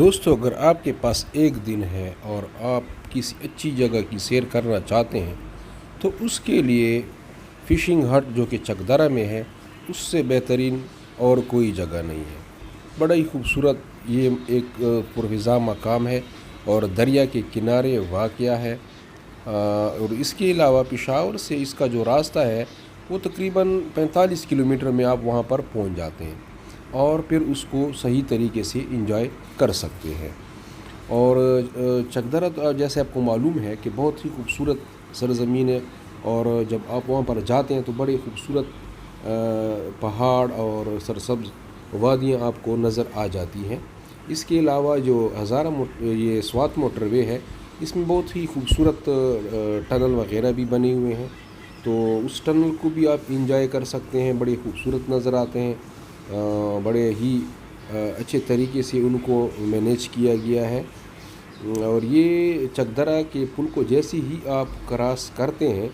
دوستو، اگر آپ کے پاس ایک دن ہے اور آپ کسی اچھی جگہ کی سیر کرنا چاہتے ہیں تو اس کے لیے فشنگ ہٹ جو کہ چکدرہ میں ہے اس سے بہترین اور کوئی جگہ نہیں ہے۔ بڑا ہی خوبصورت یہ ایک پرفضا مقام ہے اور دریا کے کنارے واقع ہے، اور اس کے علاوہ پشاور سے اس کا جو راستہ ہے وہ تقریباً 45 کلومیٹر میں آپ وہاں پر پہنچ جاتے ہیں اور پھر اس کو صحیح طریقے سے انجوائے کر سکتے ہیں۔ اور چکدرہ تو جیسے آپ کو معلوم ہے کہ بہت ہی خوبصورت سرزمین ہے، اور جب آپ وہاں پر جاتے ہیں تو بڑے خوبصورت پہاڑ اور سرسبز وادیاں آپ کو نظر آ جاتی ہیں۔ اس کے علاوہ جو ہزارہ یہ سوات موٹر وے ہے، اس میں بہت ہی خوبصورت ٹنل وغیرہ بھی بنے ہوئے ہیں، تو اس ٹنل کو بھی آپ انجوائے کر سکتے ہیں۔ بڑے خوبصورت نظر آتے ہیں، بڑے ہی اچھے طریقے سے ان کو مینیج کیا گیا ہے۔ اور یہ چکدرہ کے پل کو جیسے ہی آپ کراس کرتے ہیں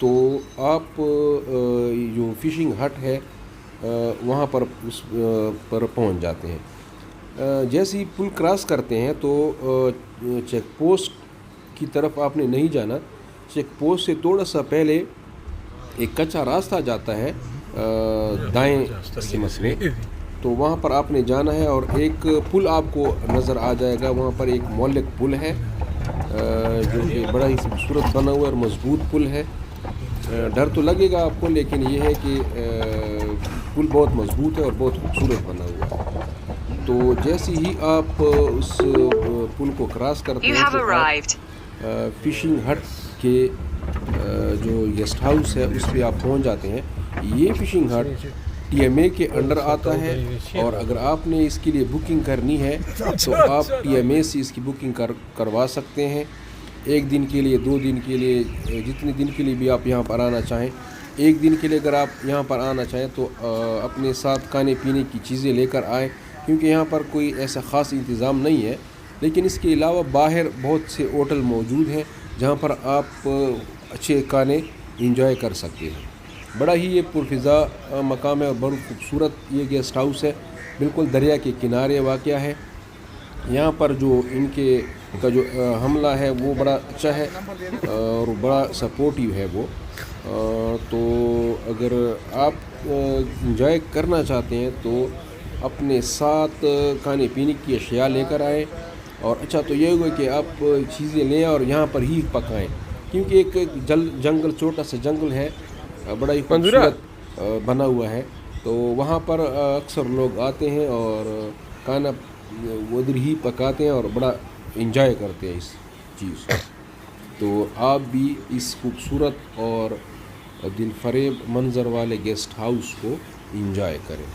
تو آپ جو فشنگ ہٹ ہے وہاں پر اس پر پہنچ جاتے ہیں۔ جیسے ہی پل کراس کرتے ہیں تو چیک پوسٹ کی طرف آپ نے نہیں جانا، چیک پوسٹ سے تھوڑا سا پہلے ایک کچا راستہ جاتا ہے دائیں سمت میں، تو وہاں پر آپ نے جانا ہے اور ایک پل آپ کو نظر آ جائے گا۔ وہاں پر ایک مولک پل ہے جو کہ بڑا ہی خوبصورت بنا ہوا ہے اور مضبوط پل ہے۔ ڈر تو لگے گا آپ کو، لیکن یہ ہے کہ پل بہت مضبوط ہے اور بہت خوبصورت بنا ہوا ہے۔ تو جیسے ہی آپ اس پل کو کراس کرتے ہیں تو آپ فشنگ ہٹ کے جو گیسٹ ہاؤس ہے اس پہ آپ پہنچ جاتے ہیں۔ یہ فشنگ ہٹ ٹی ایم اے کے انڈر آتا ہے، اور اگر آپ نے اس کے لیے بکنگ کرنی ہے تو آپ ٹی ایم اے سے اس کی بکنگ کروا سکتے ہیں، ایک دن کے لیے، 2 دن کے لیے، جتنے دن کے لیے بھی آپ یہاں پر آنا چاہیں۔ ایک دن کے لیے اگر آپ یہاں پر آنا چاہیں تو اپنے ساتھ کھانے پینے کی چیزیں لے کر آئیں، کیونکہ یہاں پر کوئی ایسا خاص انتظام نہیں ہے، لیکن اس کے علاوہ باہر بہت سے ہوٹل موجود ہیں جہاں پر آپ اچھے کھانے انجوائے کر سکتے ہیں۔ بڑا ہی یہ پرفضا مقام ہے اور بڑا خوبصورت یہ گیسٹ ہاؤس ہے، بالکل دریا کے کنارے واقع ہے۔ یہاں پر جو ان کے کا جو حملہ ہے وہ بڑا اچھا ہے اور بڑا سپورٹیو ہے وہ۔ تو اگر آپ انجوائے کرنا چاہتے ہیں تو اپنے ساتھ کھانے پینے کی اشیاء لے کر آئیں، اور اچھا تو یہ ہوگا کہ آپ چیزیں لیں اور یہاں پر ہی پکائیں، کیونکہ ایک جنگل، چھوٹا سا جنگل ہے، بڑا ہی خوبصورت بنا ہوا ہے، تو وہاں پر اکثر لوگ آتے ہیں اور کھانا ادھر ہی پکاتے ہیں اور بڑا انجوائے کرتے ہیں اس چیز کو۔ تو آپ بھی اس خوبصورت اور دل فریب منظر والے گیسٹ ہاؤس کو انجوائے کریں۔